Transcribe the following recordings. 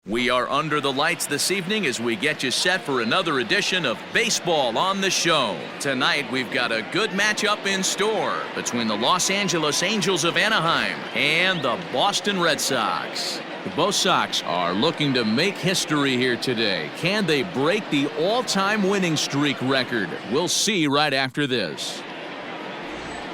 We are under the lights this evening as we get you set for another edition of Baseball on the Show. Tonight, we've got a good matchup in store between the Los Angeles Angels of Anaheim and the Boston Red Sox. Both Sox are looking to make history here today. Can they break the all-time winning streak record? We'll see right after this.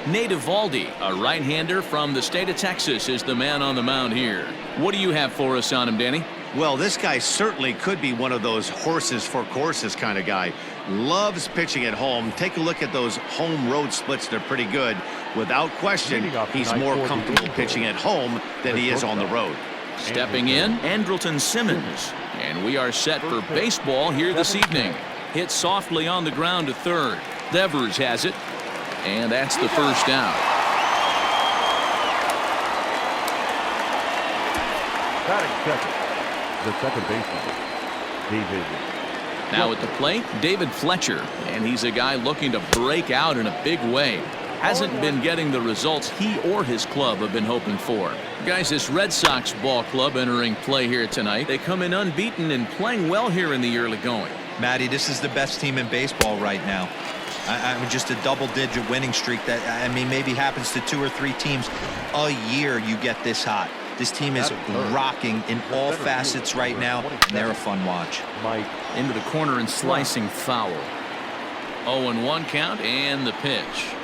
Nate Eovaldi, a right-hander from the state of Texas, is the man on the mound here. What do you have for us on him, Danny? Well, this guy certainly could be one of those horses for courses kind of guy. Loves pitching at home. Take a look at those home road splits. They're pretty good. Without question, he's more comfortable pitching at home than he is on the road. Stepping in, Andrelton Simmons. And we are set for baseball here this evening. Hit softly on the ground to third. Devers has it. And that's the first out. Batting second, the second baseman, David. Now at the plate, David Fletcher. And he's a guy looking to break out in a big way. Hasn't been getting the results he or his club have been hoping for. Guys, this Red Sox ball club entering play here tonight. They come in unbeaten and playing well here in the early going. Matty, this is the best team in baseball right now. I mean, just a double-digit winning streak that, I mean, maybe happens to 2 or 3 teams a year you get this hot. This team is rocking in all facets right now, and they're a fun watch. Mike into the corner and slicing foul. 0-1 count and the pitch.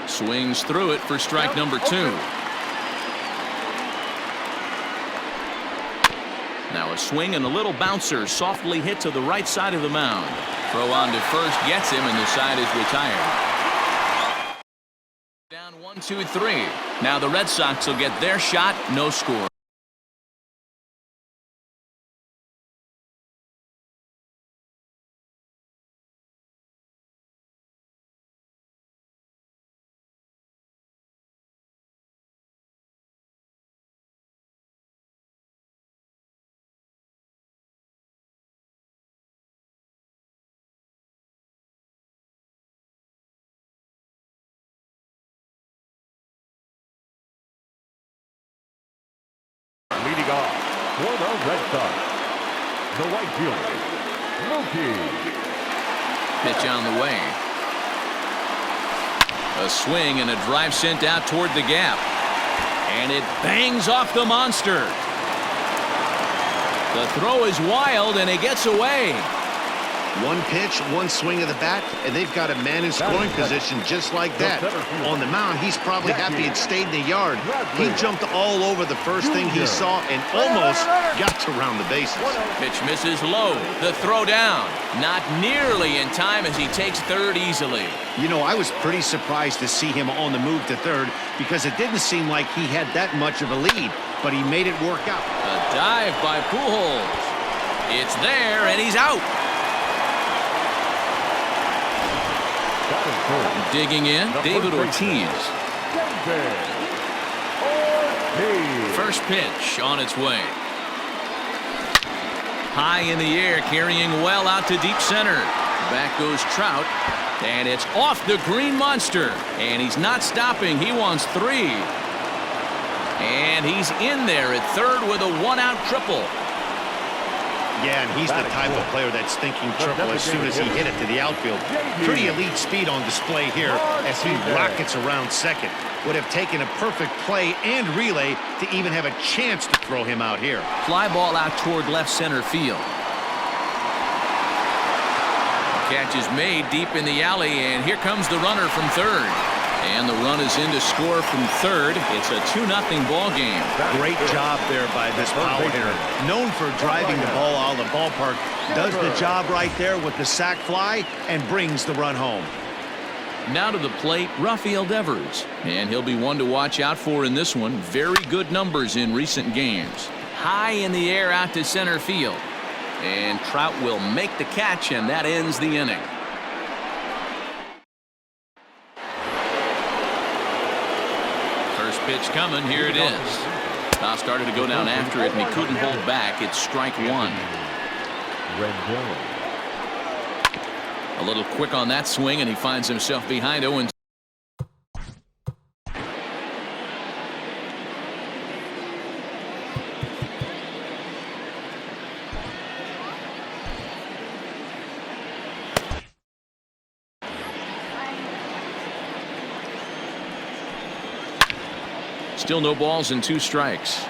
Swings through it for strike number 2. Now a swing and a little bouncer softly hit to the right side of the mound. Throw on to first gets him, and the side is retired. Down 1-2-3. Now the Red Sox will get their shot. No score. leading off for the Red Sox, the right fielder, Mookie. Pitch on the way. A swing and a drive sent out toward the gap. And it bangs off the monster. The throw is wild and it gets away. One pitch, one swing of the bat, and they've got a man in scoring position just like that. On the mound, he's probably happy it stayed in the yard. He jumped all over the first thing he saw and almost got to round the bases. Pitch misses low. The throw down. Not nearly in time as he takes third easily. You know, I was pretty surprised to see him on the move to third because it didn't seem like he had that much of a lead, but he made it work out. A dive by Pujols. It's there, and he's out. Digging in, David Ortiz. First pitch on its way. High in the air, carrying well out to deep center. Back goes Trout, and it's off the green monster. And he's not stopping. He wants 3. And he's in there at third with a one-out triple. Yeah, and he's the type of player that's thinking triple as soon as he hit it to the outfield. Pretty elite speed on display here as he rockets around second. Would have taken a perfect play and relay to even have a chance to throw him out here. Fly ball out toward left center field. Catch is made deep in the alley, and here comes the runner from third. And the run is in to score from third. It's a 2-0 ball game. Great job there by this power hitter. Known for driving the ball out of the ballpark. Does the job right there with the sac fly and brings the run home. Now to the plate, Rafael Devers. And he'll be one to watch out for in this one. Very good numbers in recent games. High in the air out to center field. And Trout will make the catch, and that ends the inning. Pitch coming. Here it is. Toss started to go down after it, and he couldn't hold back. It's strike 1. A little quick on that swing, and he finds himself behind 0-2. Still no balls and 2 strikes.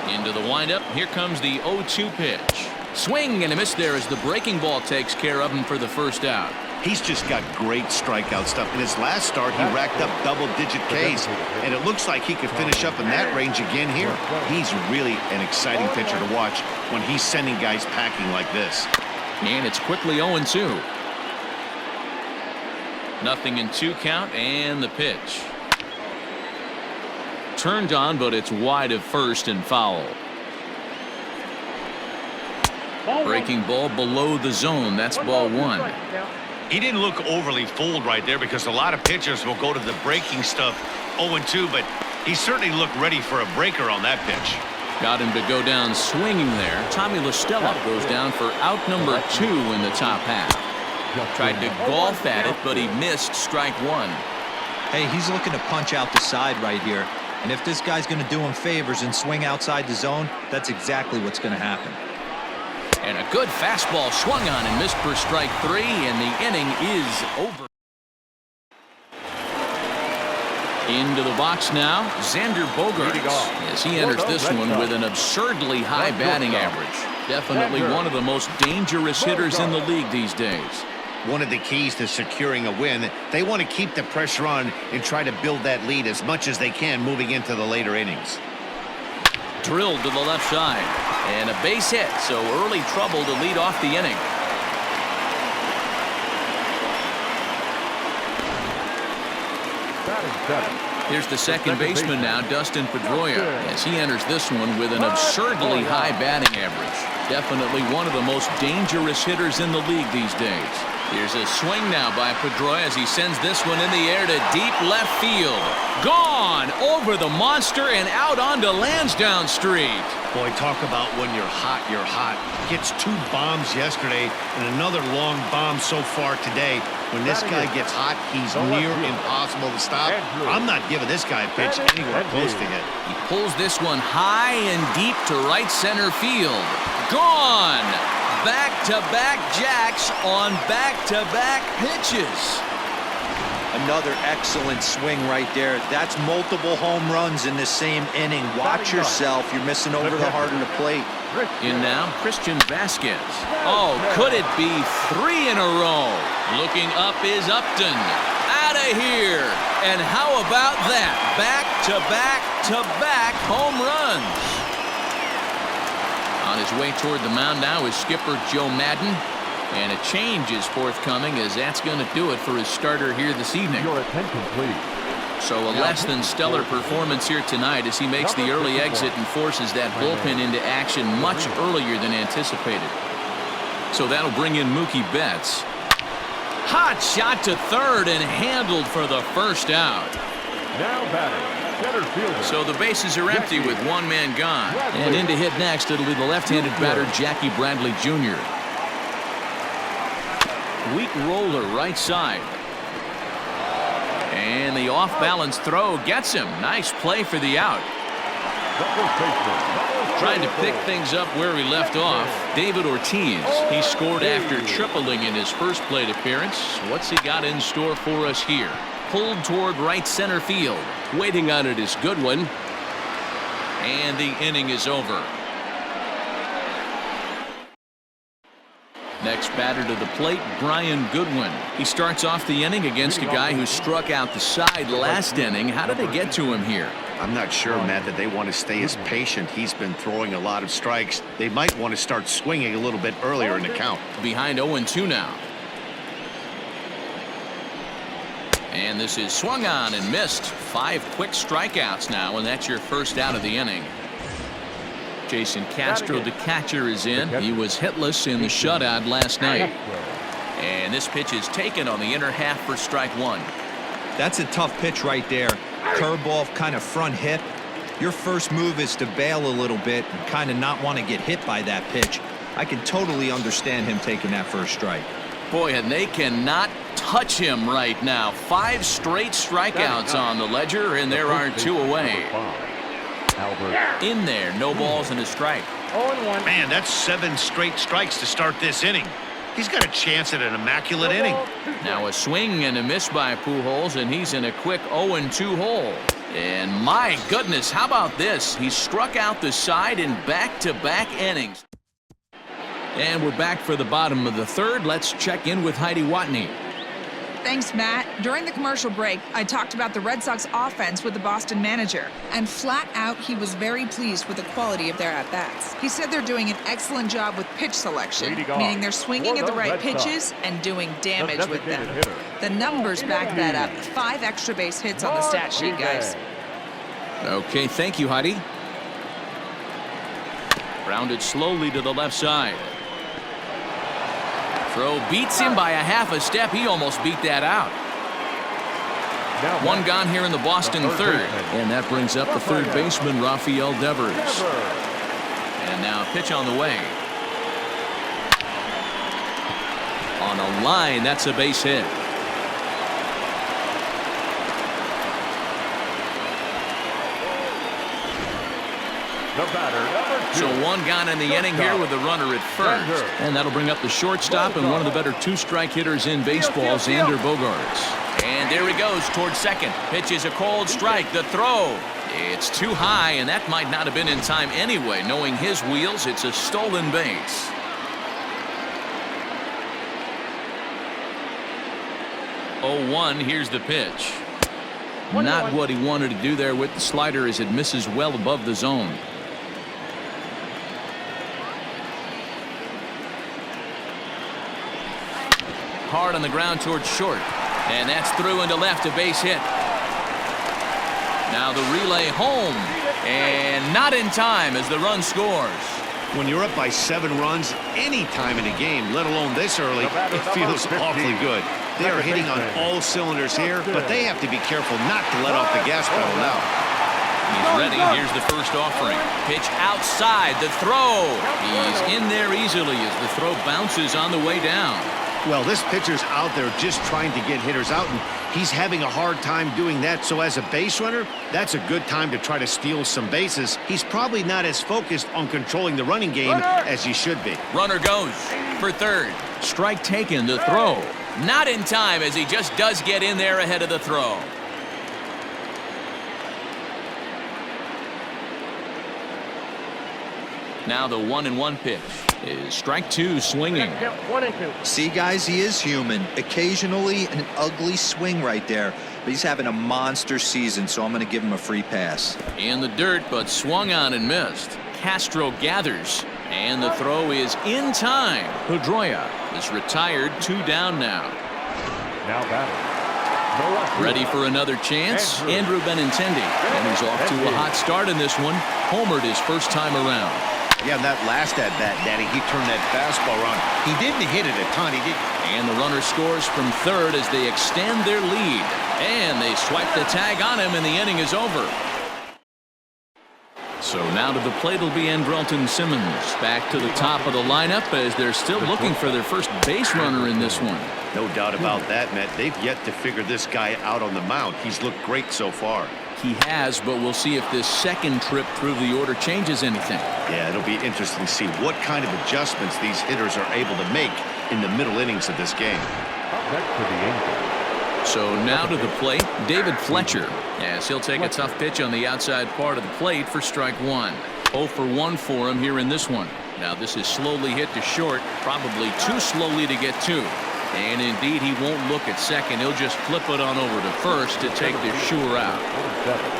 Into the windup. Here comes the 0-2 pitch. Swing and a miss there as the breaking ball takes care of him for the first out. He's just got great strikeout stuff. In his last start, he racked up double-digit Ks, and it looks like he could finish up in that range again here. He's really an exciting pitcher to watch when he's sending guys packing like this. And it's quickly 0-2. Nothing in 2 count, and the pitch. Turned on, but it's wide of first and foul. Breaking ball below the zone. That's ball 1. He didn't look overly fooled right there because a lot of pitchers will go to the breaking stuff 0-2, but he certainly looked ready for a breaker on that pitch. Got him to go down swinging there. Tommy LaStella goes down for out number 2 in the top half. Tried to golf at it, but he missed strike 1. Hey, he's looking to punch out the side right here. And if this guy's going to do him favors and swing outside the zone, that's exactly what's going to happen. And a good fastball swung on and missed for strike 3, and the inning is over. Into the box now, Xander Bogaerts, as he enters this one with an absurdly high batting average. Definitely one of the most dangerous hitters in the league these days. One of the keys to securing a win, they want to keep the pressure on and try to build that lead as much as they can moving into the later innings. Drilled to the left side, and a base hit, so early trouble to lead off the inning. Here's the second baseman now, Dustin Pedroia, as he enters this one with an absurdly high batting average. Definitely one of the most dangerous hitters in the league these days. Here's a swing now by Pedroia as he sends this one in the air to deep left field. Gone over the monster and out onto Lansdowne Street. Boy, talk about when you're hot, you're hot. Gets 2 bombs yesterday and another long bomb so far today. When this guy gets hot, he's near impossible to stop. I'm not giving this guy a pitch anywhere close to hit. He pulls this one high and deep to right center field. Gone! Back-to-back jacks on back-to-back pitches. Another excellent swing right there. That's multiple home runs in the same inning. Watch yourself. You're missing over the heart of the plate. In now, Christian Vasquez. Oh, could it be 3 in a row? Looking up is Upton. Out of here. And how about that? Back-to-back-to-back home runs. On his way toward the mound now is skipper Joe Madden. And a change is forthcoming, as that's going to do it for his starter here this evening. Your attention, please. So a less than stellar performance here tonight as he makes the early exit and forces that bullpen into action much earlier than anticipated. So that'll bring in Mookie Betts. Hot shot to third and handled for the first out. Now batting, center fielder. So the bases are empty with 1 man gone. And in to hit next, it'll be the left-handed batter Jackie Bradley Jr. Weak roller right side. And the off-balance throw gets him. Nice play for the out. Trying to pick things up where he left off, David Ortiz. He scored after tripling in his first plate appearance. What's he got in store for us here? Pulled toward right center field. Waiting on it is Goodwin. And the inning is over. Next batter to the plate, Brian Goodwin. He starts off the inning against a guy who struck out the side last inning. How did they get to him here? I'm not sure, Matt, that they want to stay as patient. He's been throwing a lot of strikes. They might want to start swinging a little bit earlier in the count. Behind 0-2 now. And this is swung on and missed. 5 quick strikeouts now, and that's your first out of the inning. Jason Castro, the catcher, is in. He was hitless in the shutout last night. And this pitch is taken on the inner half for strike 1. That's a tough pitch right there. Curveball, kind of front hip. Your first move is to bail a little bit and kind of not want to get hit by that pitch. I can totally understand him taking that first strike. Boy, and they cannot touch him right now. 5 straight strikeouts on the ledger, and there are 2 away. In there, no balls and a strike. Man, that's 7 straight strikes to start this inning. He's got a chance at an immaculate inning. Now a swing and a miss by Pujols, and he's in a quick 0-2 hole. And my goodness, how about this? He struck out the side in back-to-back innings. And we're back for the bottom of the third. Let's check in with Heidi Watney. Thanks, Matt. During the commercial break, I talked about the Red Sox offense with the Boston manager, and flat out, he was very pleased with the quality of their at-bats. He said they're doing an excellent job with pitch selection, meaning they're swinging at the right pitches and doing damage with them. The numbers back that up. 5 extra base hits on the stat sheet, guys. Okay, thank you, Heidi. Grounded slowly to the left side. Throw beats him by a half a step. He almost beat that out. One gone here in the Boston third. And that brings up the third baseman, Rafael Devers. And now a pitch on the way. On a line, that's a base hit. The batter, number 2. So one gone in the inning here with a runner at first. And that'll bring up the shortstop and one of the better 2-strike hitters in baseball, Xander Bogaerts. And there he goes towards second. Pitch is a cold strike. The throw. It's too high, and that might not have been in time anyway. Knowing his wheels, it's a stolen base. Oh, 1, here's the pitch. Not what he wanted to do there with the slider as it misses well above the zone. Hard on the ground towards short. And that's through into left, a base hit. Now the relay home. And not in time as the run scores. When you're up by 7 runs any time in a game, let alone this early, it feels awfully good. They are hitting on all cylinders here, but they have to be careful not to let off the gas pedal now. He's ready. Here's the first offering. Pitch outside. The throw. He's in there easily as the throw bounces on the way down. Well, this pitcher's out there just trying to get hitters out, and he's having a hard time doing that. So as a base runner, that's a good time to try to steal some bases. He's probably not as focused on controlling the running game as he should be. Runner goes for third. Strike taken. The throw. Not in time as he just does get in there ahead of the throw. Now the 1-1 pitch is strike 2 swinging. See, guys, he is human. Occasionally an ugly swing right there, but he's having a monster season, so I'm going to give him a free pass. In the dirt, but swung on and missed. Castro gathers, and the throw is in time. Pedroia is retired, 2 down now. Now batter. Ready for another chance? Andrew Benintendi. And he's off to a hot start in this one. Homered his first time around. Yeah, that last at-bat, Danny, he turned that fastball around. He didn't hit it a ton. He did. And the runner scores from third as they extend their lead. And they swipe the tag on him, and the inning is over. So now to the plate will be Andrelton Simmons. Back to the top of the lineup as they're still looking for their first base runner in this one. No doubt about that, Matt. They've yet to figure this guy out on the mound. He's looked great so far. He has, but we'll see if this second trip through the order changes anything. Yeah, it'll be interesting to see what kind of adjustments these hitters are able to make in the middle innings of this game. Back to the Angels. So now to the plate, David Fletcher, as he'll take a tough pitch on the outside part of the plate for strike 1. 0 for 1 for him here in this one. Now this is slowly hit to short, probably too slowly to get to. And indeed, he won't look at second. He'll just flip it on over to first to take the sure out.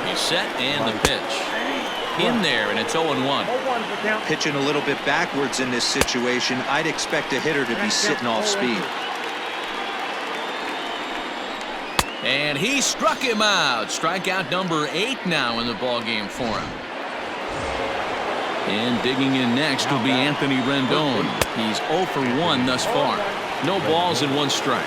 He's set and the pitch. In there, and it's 0-1. Pitching a little bit backwards in this situation, I'd expect a hitter to be sitting off speed. And he struck him out. Strikeout number 8 now in the ballgame for him. And digging in next will be Anthony Rendon. He's 0 for 1 thus far. No balls and 1 strike.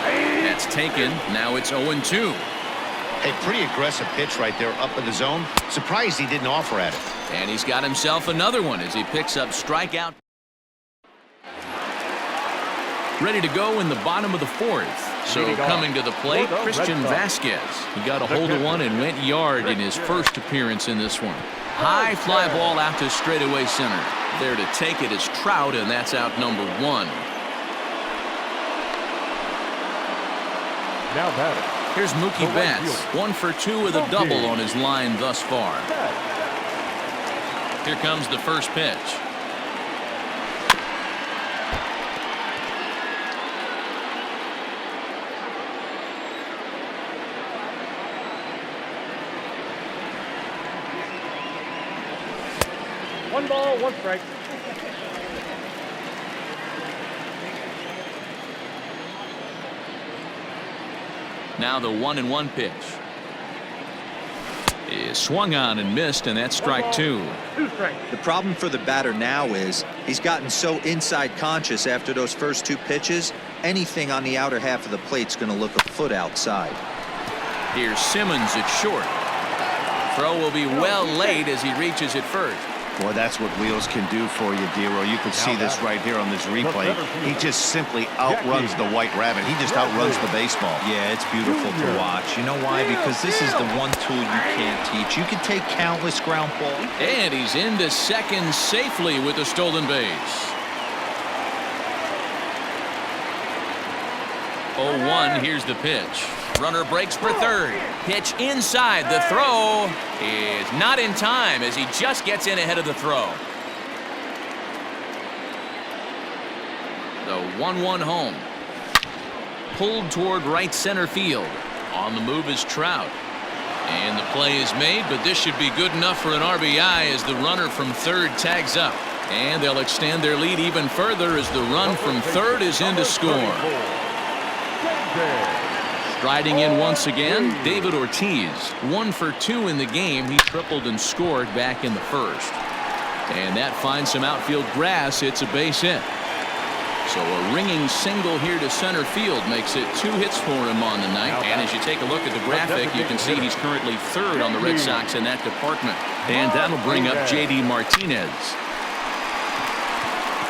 That's taken. Now it's 0-2. A pretty aggressive pitch right there up in the zone. Surprised he didn't offer at it. And he's got himself another one as he picks up strikeout. Ready to go in the bottom of the 4th. So coming to the plate, Christian Vasquez. He got a hold of one and went yard in his first appearance in this one. High fly ball out to straightaway center. There to take it is Trout, and that's out number 1. Now batting. Here's Mookie Betts, 1 for 2 with a double on his line thus far. Here comes the first pitch. One ball, one strike. Now the 1-1 pitch is swung on and missed, and that's strike 2. The problem for the batter now is he's gotten so inside conscious after those first 2 pitches. Anything on the outer half of the plate's going to look a foot outside. Here's Simmons at short. Throw will be well late as he reaches at first. Boy, that's what wheels can do for you, Dero. You can see this right here on this replay. He just simply outruns the White Rabbit. He just outruns the baseball. Yeah, it's beautiful to watch. You know why? Because this is the one tool you can't teach. You can take countless ground balls. And he's into second safely with the stolen base. 0-1, here's the pitch. Runner breaks for third. Pitch inside. The throw is not in time as he just gets in ahead of the throw. The 1-1 home. Pulled toward right center field. On the move is Trout. And the play is made, but this should be good enough for an RBI as the runner from third tags up. And they'll extend their lead even further as the run from third is in to score. Striding in once again, David Ortiz. 1 for 2 in the game. He tripled and scored back in the first. And that finds some outfield grass. It's a base hit. So a ringing single here to center field makes it 2 hits for him on the night. And as you take a look at the graphic, you can see he's currently third on the Red Sox in that department. And that'll bring up J.D. Martinez.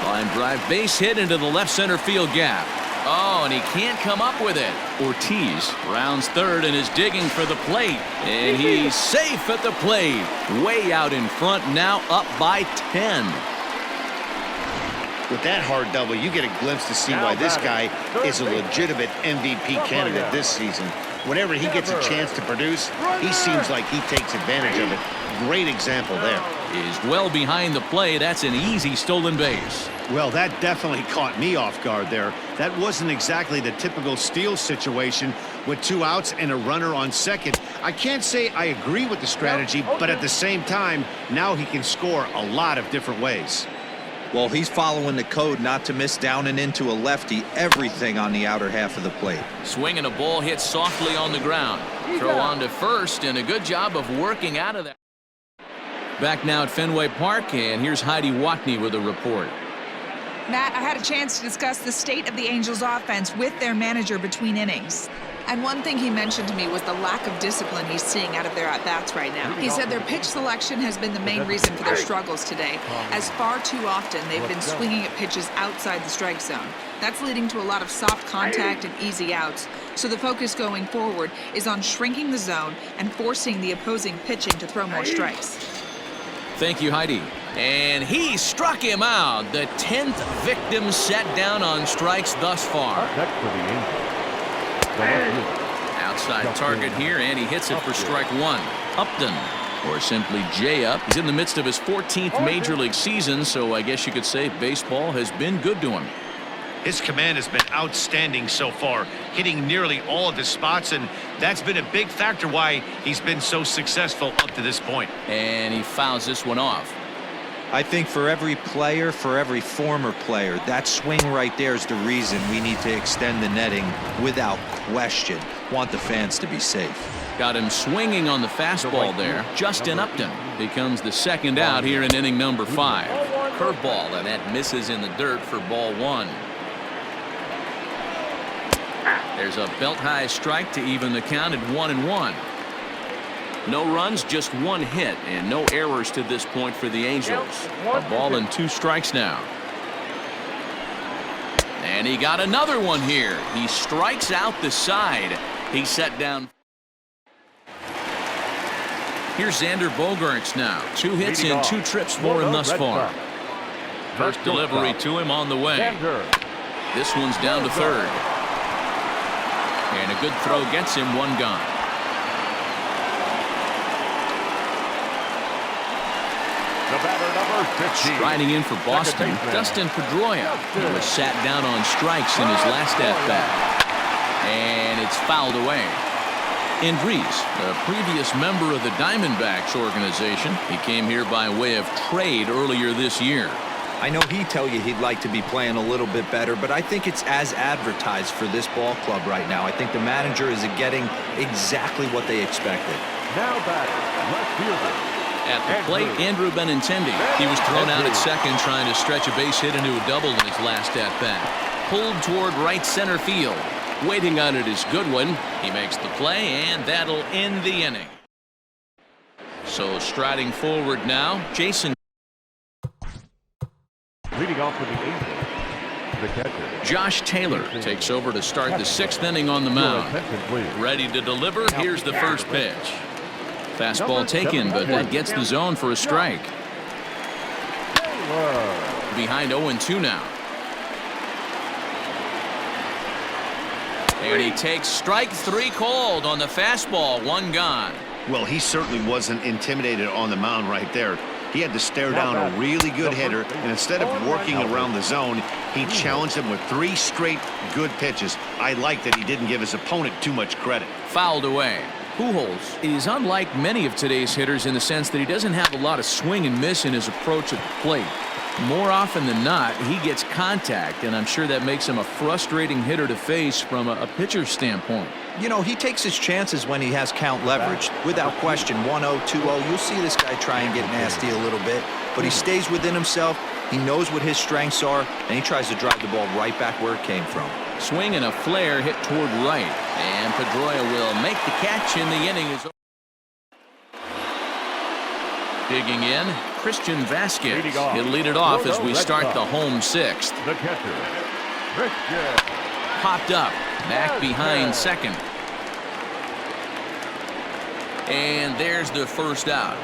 Line drive base hit into the left center field gap. Oh, and he can't come up with it. Ortiz rounds third and is digging for the plate. And he's safe at the plate. Way out in front now, up by 10. With that hard double, you get a glimpse to see why this guy is a legitimate MVP candidate this season. Whenever he gets a chance to produce, he seems like he takes advantage of it. Great example there. Is well behind the play. That's an easy stolen base. Well, that definitely caught me off guard there. That wasn't exactly the typical steal situation with 2 outs and a runner on second. I can't say I agree with the strategy, but at the same time, now he can score a lot of different ways. Well, he's following the code not to miss down and into a lefty. Everything on the outer half of the plate. Swinging a ball hit softly on the ground. Throw on to first, and a good job of working out of that. Back now at Fenway Park, and here's Heidi Watney with a report. Matt, I had a chance to discuss the state of the Angels offense with their manager between innings. And one thing he mentioned to me was the lack of discipline he's seeing out of their at-bats right now. He said their pitch selection has been the main reason for their struggles today, as far too often they've been swinging at pitches outside the strike zone. That's leading to a lot of soft contact and easy outs. So the focus going forward is on shrinking the zone and forcing the opposing pitching to throw more strikes. Thank you, Heidi. And he struck him out. The 10th victim set down on strikes thus far. Next for the Angels. Outside target here, and he hits it for strike 1. Upton, or simply J-Up. He's in the midst of his 14th Major League season, so I guess you could say baseball has been good to him. His command has been outstanding so far, hitting nearly all of his spots, and that's been a big factor why he's been so successful up to this point. And he fouls this one off. I think for every player, for every former player, that swing right there is the reason we need to extend the netting without question. Want the fans to be safe. Got him swinging on the fastball there. Justin Upton becomes the second out here in inning number 5. Curveball, and that misses in the dirt for ball 1. There's a belt-high strike to even the count at 1-1. No runs, just 1 hit, and no errors to this point for the Angels. A ball and 2 strikes now. And he got another one here. He strikes out the side. He's set down. Here's Xander Bogaerts now. 2 hits and 2 trips for him thus far. First delivery to him on the way. This one's down to third. And a good throw gets him 1 gone. The batter, number 15. Striding in for Boston, Dustin Pedroia. He was sat down on strikes in his last at-bat. And it's fouled away. Andres, a previous member of the Diamondbacks organization. He came here by way of trade earlier this year. I know he'd tell you he'd like to be playing a little bit better, but I think it's as advertised for this ball club right now. I think the manager is getting exactly what they expected. Now batter, left fielder. At the plate, Andrew Benintendi. He was thrown out at second trying to stretch a base hit into a double in his last at-bat. Pulled toward right center field. Waiting on it is Goodwin. He makes the play, and that'll end the inning. So striding forward now, Jason. Leading off with the Angels, the catcher. Josh Taylor takes over to start the 6th inning on the mound. Ready to deliver. Here's the first pitch. Fastball taken, but that gets the zone for a strike. Behind 0-2 now. And he takes strike 3 called on the fastball. 1 gone. Well, he certainly wasn't intimidated on the mound right there. He had to stare down a really good hitter, and instead of working around the zone, he challenged him with 3 straight good pitches. I like that he didn't give his opponent too much credit. Fouled away. Pujols is unlike many of today's hitters in the sense that he doesn't have a lot of swing and miss in his approach at the plate. More often than not, he gets contact, and I'm sure that makes him a frustrating hitter to face from a pitcher's standpoint. You know, he takes his chances when he has count leverage. Without question, 1-0, 2-0, you'll see this guy try and get nasty a little bit, but he stays within himself. He knows what his strengths are, and he tries to drive the ball right back where it came from. Swing and a flare hit toward right, and Pedroia will make the catch, and the inning is over. Digging in, Christian Vasquez. He'll lead it off as we start the home 6th. The catcher, Christian. Popped up, back behind second. And there's the first out.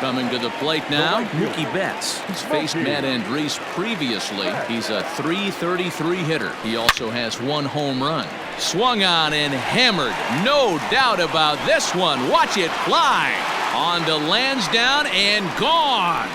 Coming to the plate now, Mookie Betts. He's faced Matt Andres previously. He's a .333 hitter. He also has 1 home run. Swung on and hammered. No doubt about this one. Watch it fly. On to Lansdowne and gone.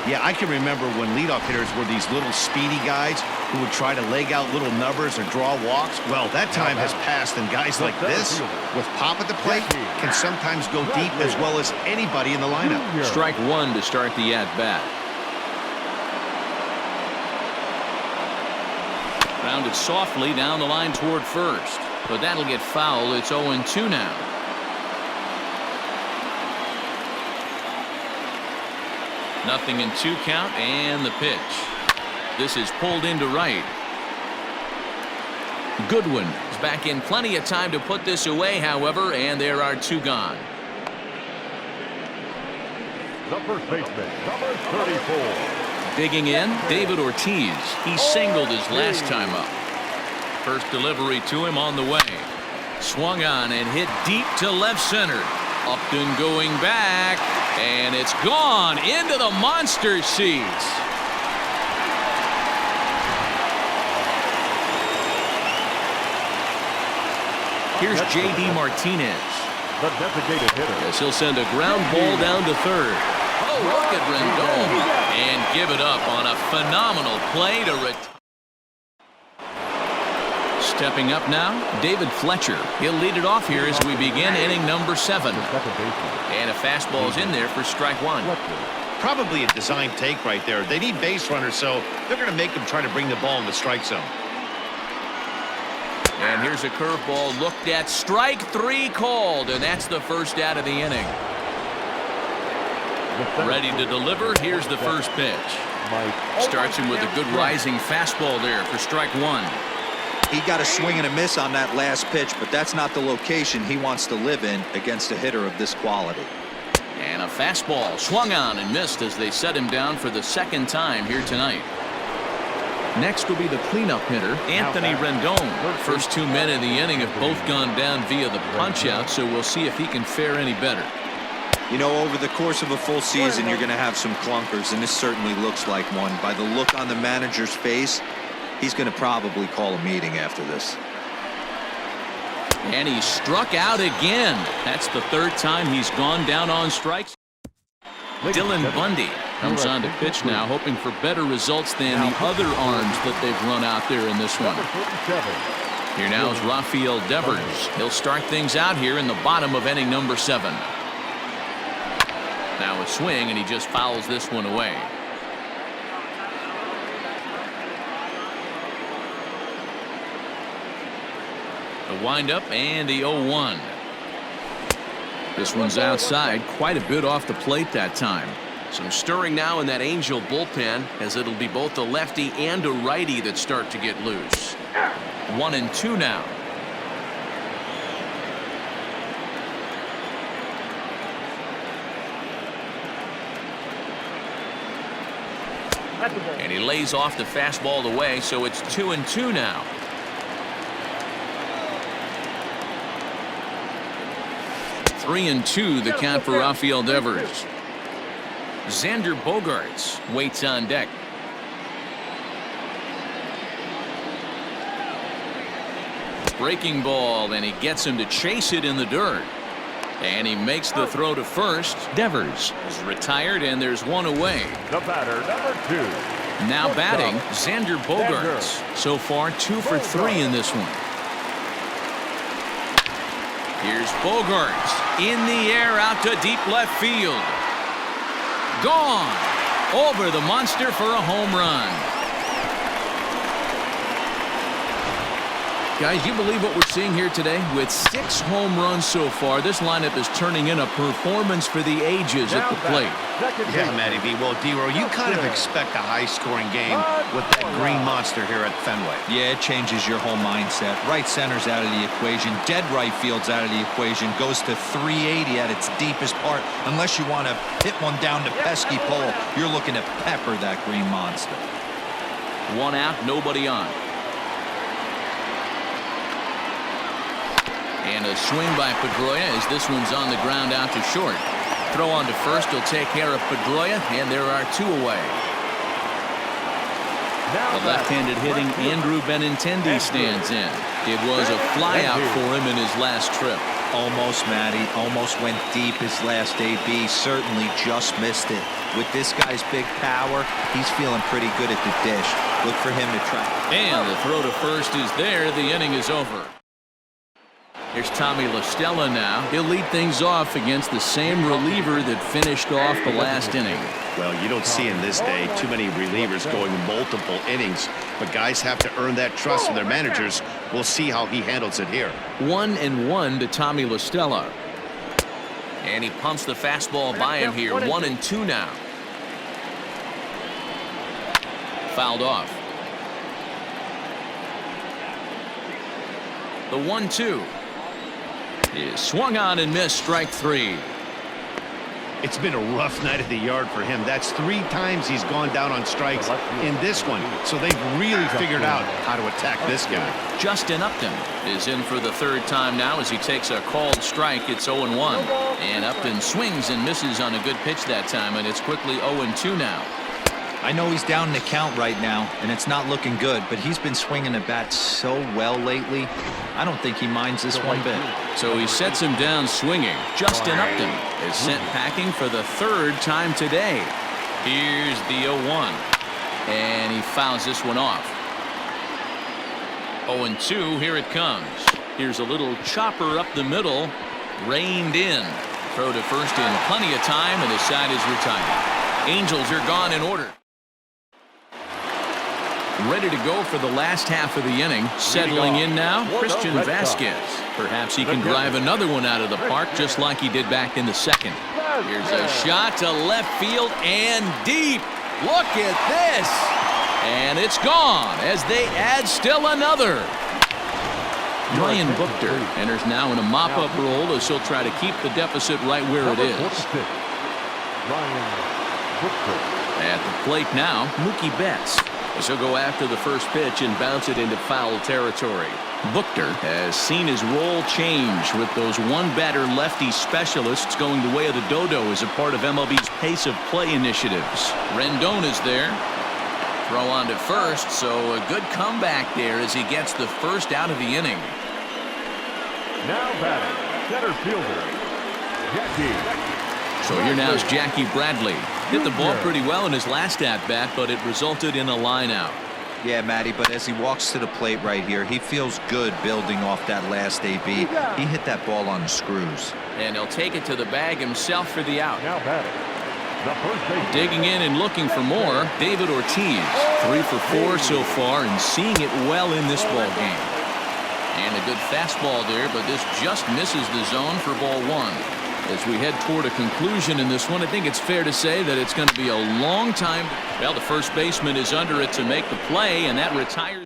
Yeah, I can remember when leadoff hitters were these little speedy guys who would try to leg out little nubbers or draw walks. Well, that time has passed, and guys like this, with pop at the plate, can sometimes go deep as well as anybody in the lineup. Strike 1 to start the at-bat. Grounded softly down the line toward first, but that'll get foul. It's 0-2 now. Nothing in 2 count, and the pitch. This is pulled into right. Goodwin is back in plenty of time to put this away, however, and there are 2 gone. The first baseman, number 34. Digging in, David Ortiz. He singled his last time up. First delivery to him on the way. Swung on and hit deep to left center. Upton going back, and it's gone into the monster seats. Here's J.D. Martinez. The designated hitter. Yes, he'll send a ground ball down to third. Oh, look at Rendon. And give it up on a phenomenal play to retire. Stepping up now, David Fletcher. He'll lead it off here as we begin inning number 7. And a fastball's in there for strike 1. Probably a design take right there. They need base runners, so they're going to make them try to bring the ball in the strike zone. And here's a curveball looked at. Strike 3 called, and that's the first out of the inning. Ready to deliver. Here's the first pitch. Starts him with a good rising fastball there for strike 1. He got a swing and a miss on that last pitch, but that's not the location he wants to live in against a hitter of this quality. And a fastball swung on and missed as they set him down for the 2nd time here tonight. Next will be the cleanup hitter, Anthony Rendon. First 2 men in the inning have both gone down via the punch-out, so we'll see if he can fare any better. You know, over the course of a full season, you're going to have some clunkers, and this certainly looks like one. By the look on the manager's face, he's going to probably call a meeting after this. And he struck out again. That's the 3rd time he's gone down on strikes. Dylan Bundy comes on to pitch now, hoping for better results than the other arms that they've run out there in this one. Here now is Rafael Devers. He'll start things out here in the bottom of inning number 7. Now a swing, and he just fouls this one away. The windup and the 0-1. This one's outside, quite a bit off the plate that time. Some stirring now in that Angel bullpen, as it'll be both a lefty and a righty that start to get loose. 1-2 now. And he lays off the fastball away, so it's 2-2 now. Three and 2 the count for Rafael Devers. Xander Bogaerts waits on deck. Breaking ball, and he gets him to chase it in the dirt. And he makes the throw to first. Devers is retired, and there's one away. The batter, number 2. Now batting, Xander Bogaerts. So far, 2 for 3 in this one. Here's Bogaerts in the air out to deep left field. Gone over the monster for a home run. Guys, you believe what we're seeing here today? With 6 home runs so far, this lineup is turning in a performance for the ages at the plate. Yeah, Matty B. Well, D-Row, you kind of expect a high-scoring game with that green monster here at Fenway. Yeah, it changes your whole mindset. Right center's out of the equation. Dead right field's out of the equation. Goes to 380 at its deepest part. Unless you want to hit one down the pesky pole, you're looking to pepper that green monster. 1 out, nobody on. And a swing by Pedroia as this one's on the ground out to short. Throw on to first will take care of Pedroia, and there are 2 away. The left-handed hitting Andrew Benintendi stands in. It was a flyout for him in his last trip. Almost, Matty. Almost went deep his last AB. Certainly just missed it. With this guy's big power, he's feeling pretty good at the dish. Look for him to try. And the throw to first is there. The inning is over. Here's Tommy La Stella now. He'll lead things off against the same reliever that finished off the last inning. Well, you don't see in this day too many relievers going multiple innings, but guys have to earn that trust from their managers. We'll see how he handles it here. 1-1 to Tommy La Stella. And he pumps the fastball by him here. 1-2 now. Fouled off. The 1-2 is swung on and missed. Strike 3. It's been a rough night at the yard for him. That's 3 times he's gone down on strikes in this one. So they've really figured out how to attack this guy. Justin Upton is in for the 3rd time now as he takes a called strike. It's 0-1. And Upton swings and misses on a good pitch that time, and it's quickly 0-2 now. I know he's down in the count right now, and it's not looking good, but he's been swinging the bat so well lately. I don't think he minds this one bit. So he sets him down swinging. Justin Upton is sent packing for the 3rd time today. Here's the 0-1. And he fouls this one off. 0-2, here it comes. Here's a little chopper up the middle. Reined in. Throw to first in plenty of time, and his side is retired. Angels are gone in order. Ready to go for the last half of the inning. Settling in now, Christian Vasquez. Perhaps he can drive another one out of the park just like he did back in the 2nd. Here's a shot to left field and deep. Look at this. And it's gone as they add still another. Ryan Buchter enters now in a mop-up role as he'll try to keep the deficit right where it is. At the plate now, Mookie Betts. So go after the first pitch and bounce it into foul territory. Buchter has seen his role change with those one-batter lefty specialists going the way of the dodo as a part of MLB's pace of play initiatives. Rendon is there. Throw on to first, so a good comeback there as he gets the first out of the inning. Now batting, center fielder, Jackie. So here now is Jackie Bradley. Hit the ball pretty well in his last at-bat, but it resulted in a line-out. Yeah, Matty, but as he walks to the plate right here, he feels good building off that last AB. He hit that ball on the screws. And he'll take it to the bag himself for the out. Now batting, the first base. Digging in and looking for more, David Ortiz. 3 for 4 so far and seeing it well in this ball game. And a good fastball there, but this just misses the zone for ball 1. As we head toward a conclusion in this one, I think it's fair to say that it's going to be a long time. Well, the first baseman is under it to make the play, and that retires.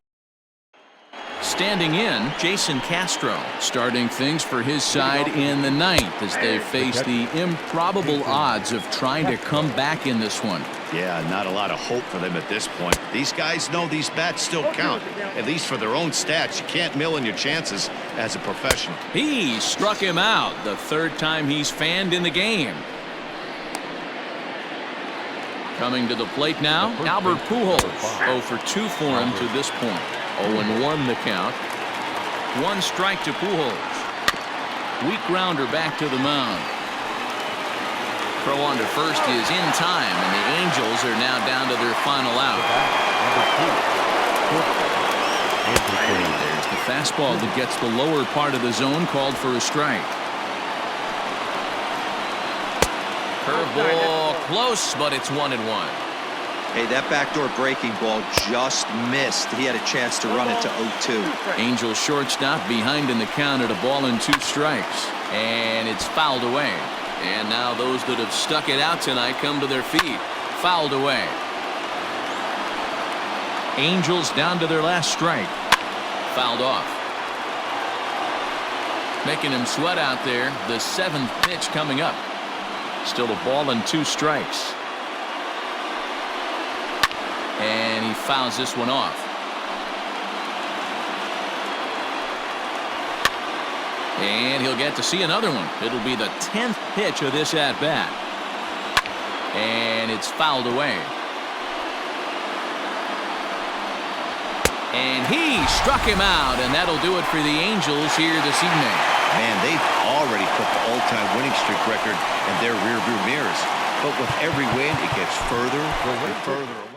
Standing in, Jason Castro, starting things for his side in the 9th as they face the improbable odds of trying to come back in this one. Yeah, not a lot of hope for them at this point. These guys know these bats still count, at least for their own stats. You can't mill in your chances as a professional. He struck him out, the 3rd time he's fanned in the game. Coming to the plate now, Albert Pujols. 0 for 2 for him to this point. 0-1 the count. 1 strike to Pujols. Weak grounder back to the mound. Throw on to first is in time, and the Angels are now down to their final out. There's the fastball that gets the lower part of the zone, called for a strike. Curveball close, but it's 1-1. Hey, that backdoor breaking ball just missed. He had a chance to run it to 0-2. Angels shortstop behind in the count at 1-2 strikes. And it's fouled away. And now those that have stuck it out tonight come to their feet. Fouled away. Angels down to their last strike. Fouled off. Making him sweat out there. The 7th pitch coming up. Still a ball and 2 strikes. And he fouls this one off. And he'll get to see another one. It'll be the 10th pitch of this at-bat. And it's fouled away. And he struck him out, and that'll do it for the Angels here this evening. Man, they've already put the all-time winning streak record in their rearview mirrors. But with every win, it gets further and further away.